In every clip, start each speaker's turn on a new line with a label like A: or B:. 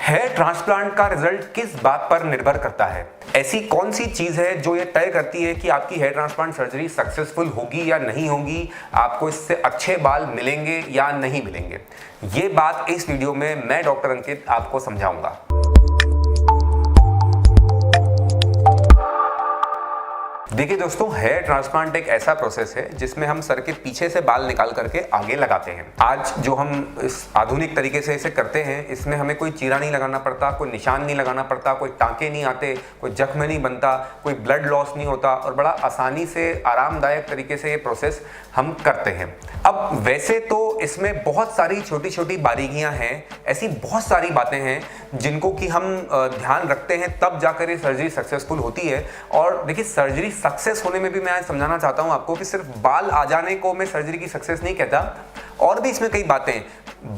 A: Hair transplant का result किस बात पर निर्भर करता है? ऐसी कौन सी चीज है जो ये तय करती है कि आपकी हेयर ट्रांसप्लांट सर्जरी सक्सेसफुल होगी या नहीं होगी, आपको इससे अच्छे बाल मिलेंगे या नहीं मिलेंगे? ये बात इस वीडियो में मैं डॉक्टर अंकित आपको समझाऊंगा। देखिए दोस्तों, हेयर ट्रांसप्लांट एक ऐसा प्रोसेस है जिसमें हम सर के पीछे से बाल निकाल करके आगे लगाते हैं। आज जो हम इस आधुनिक तरीके से इसे करते हैं, इसमें हमें कोई चीरा नहीं लगाना पड़ता, कोई निशान नहीं लगाना पड़ता, कोई टांके नहीं आते, कोई जख्म नहीं बनता, कोई ब्लड लॉस नहीं होता और बड़ा आसानी से आरामदायक तरीके से ये प्रोसेस हम करते हैं। अब वैसे तो इसमें बहुत सारी छोटी छोटी बारीकियां हैं, ऐसी बहुत सारी बातें हैं जिनको कि हम ध्यान रखते हैं तब जाकर ये सर्जरी सक्सेसफुल होती है। और देखिए, सर्जरी सक्सेस होने में भी मैं आज समझाना चाहता हूं आपको कि सिर्फ बाल आ जाने को मैं सर्जरी की सक्सेस नहीं कहता, और भी इसमें कई बातें।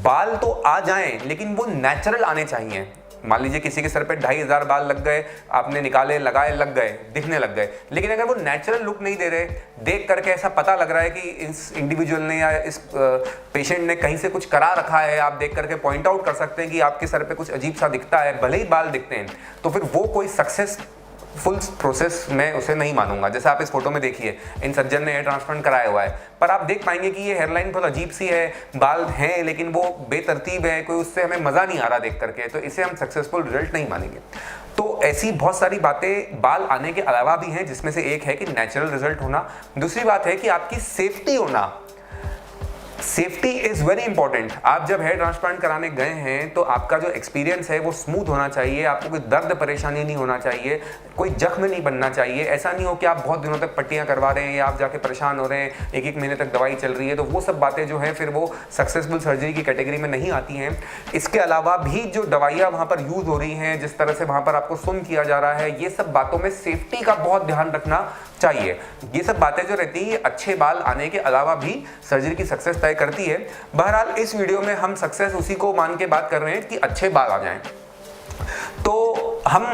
A: बाल तो आ जाएं लेकिन वो नेचुरल आने चाहिए। मान लीजिए किसी के सर पे 2500 बाल लग गए, आपने निकाले, लगाए, लग गए, दिखने लग गए, लेकिन अगर वो नेचुरल लुक नहीं दे रहे, देख करके ऐसा पता लग रहा है कि इस इंडिविजुअल ने या इस पेशेंट ने कहीं से कुछ करा रखा है, आप देख करके पॉइंट आउट कर सकते हैं कि आपके सर पे कुछ अजीब सा दिखता है, भले ही बाल दिखते हैं, तो फिर वो कोई सक्सेस फुल प्रोसेस मैं उसे नहीं मानूंगा। जैसे आप इस फोटो में देखिए, इन सज्जन ने हेयर ट्रांसप्लांट कराया हुआ है, पर आप देख पाएंगे कि ये हेयरलाइन थोड़ा अजीब सी है, बाल हैं लेकिन वो बेतरतीब है, कोई उससे हमें मजा नहीं आ रहा देख करके, तो इसे हम सक्सेसफुल रिजल्ट नहीं मानेंगे। तो ऐसी बहुत सारी बातें बाल आने के अलावा भी हैं, जिसमें से एक है कि नेचुरल रिजल्ट होना, दूसरी बात है कि आपकी सेफ्टी होना। Safety is very important. आप जब हेयर ट्रांसप्लांट कराने गए हैं तो आपका जो एक्सपीरियंस है वो स्मूथ होना चाहिए, आपको कोई दर्द परेशानी नहीं होना चाहिए, कोई जख्म नहीं बनना चाहिए। ऐसा नहीं हो कि आप बहुत दिनों तक पट्टियां करवा रहे हैं या आप जाके परेशान हो रहे हैं, एक एक महीने तक दवाई चल रही है, तो वो सब बातें जो है फिर वो सक्सेसफुल सर्जरी की कैटेगरी में नहीं आती हैं। इसके अलावा भी जो दवाइयाँ वहाँ पर यूज हो रही हैं, जिस तरह से वहाँ पर आपको सुन किया जा रहा है, ये सब बातों में सेफ्टी का बहुत ध्यान रखना चाहिए। ये सब बातें जो रहती है अच्छे बाल आने के अलावा भी सर्जरी की सक्सेस तय करती है। बहरहाल इस वीडियो में हम सक्सेस उसी को मान के बात कर रहे हैं कि अच्छे बाल आ जाएं। तो हम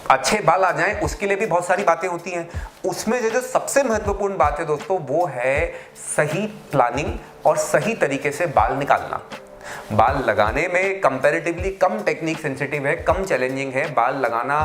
A: अच्छे बाल आ जाएं उसके लिए भी बहुत सारी बातें होती हैं। उसमें जो सबसे महत्वपूर्ण बात है दोस्तों, वो है सही प्लानिंग और सही तरीके से बाल निकालना। बाल लगाने में कंपैरेटिवली कम टेक्निक सेंसिटिव है, कम चैलेंजिंग है। बाल लगाना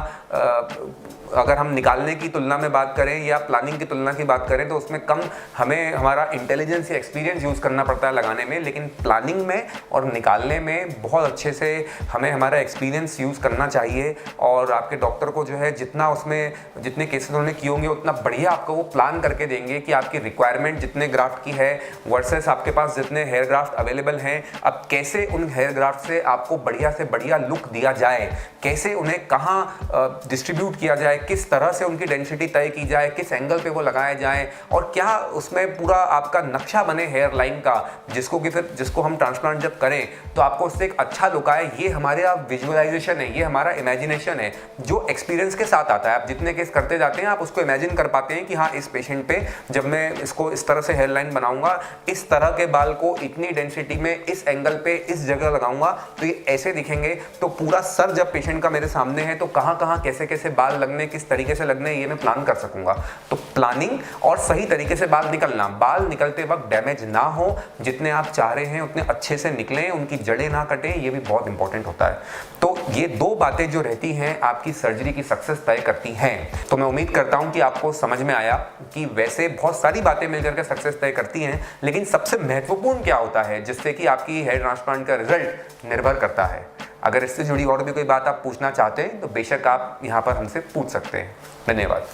A: अगर हम निकालने की तुलना में बात करें या प्लानिंग की तुलना की बात करें तो उसमें कम हमें हमारा इंटेलिजेंस या एक्सपीरियंस यूज़ करना पड़ता है लगाने में, लेकिन प्लानिंग में और निकालने में बहुत अच्छे से हमें हमारा एक्सपीरियंस यूज़ करना चाहिए। और आपके डॉक्टर को जो है जितना उसमें जितने केसेस उन्होंने किए होंगे उतना बढ़िया आपको वो प्लान करके देंगे कि आपकी रिक्वायरमेंट जितने ग्राफ्ट की है वर्सेस आपके पास जितने हेयर ग्राफ्ट अवेलेबल हैं, अब कैसे उन हेयर ग्राफ्ट से आपको बढ़िया से बढ़िया लुक दिया जाए, कैसे उन्हें कहाँ डिस्ट्रीब्यूट किया जाए, किस तरह से उनकी डेंसिटी तय की जाए, किस एंगल पे वो लगाए जाए, और क्या उसमें पूरा आपका नक्शा बने हेयर लाइन का, जिसको हम ट्रांसप्लांट जब करें तो आपको उससे एक अच्छा लुक आए। ये हमारे विजुअलाइजेशन है, ये हमारा इमेजिनेशन है जो एक्सपीरियंस के साथ आता है। आप जितने केस करते जाते हैं आप उसको इमेजिन कर पाते हैं कि हाँ, इस पेशेंट पे जब मैं इसको इस तरह से हेयर लाइन बनाऊंगा, इस तरह के बाल को इतनी डेंसिटी में इस एंगल पे इस जगह लगाऊंगा तो ये ऐसे दिखेंगे। तो पूरा सर जब पेशेंट का मेरे सामने है तो कहाँ कहाँ कैसे कैसे बाल लगने, किस तरीके से लगने, ये मैं प्लान कर सकूंगा। तो प्लानिंग और सही तरीके से बाल निकलना, बाल निकलते वक्त डैमेज ना हो, जितने आप चाह रहे हैं उतने अच्छे से निकलें, उनकी जड़ें ना कटें, ये भी बहुत इंपॉर्टेंट होता है। तो ये दो बातें जो रहती हैं आपकी सर्जरी की सक्सेस तय करती हैं। तो मैं उम्मीद करता हूं कि आपको समझ में आया कि वैसे बहुत सारी बातें मिलकर के सक्सेस तय करती हैं, लेकिन सबसे महत्वपूर्ण क्या होता है जिससे कि आपकी हेयर ट्रांसप्लांट का रिजल्ट निर्भर करता है। अगर इससे जुड़ी और भी कोई बात आप पूछना चाहते हैं तो बेशक आप यहाँ पर हमसे पूछ सकते हैं। धन्यवाद।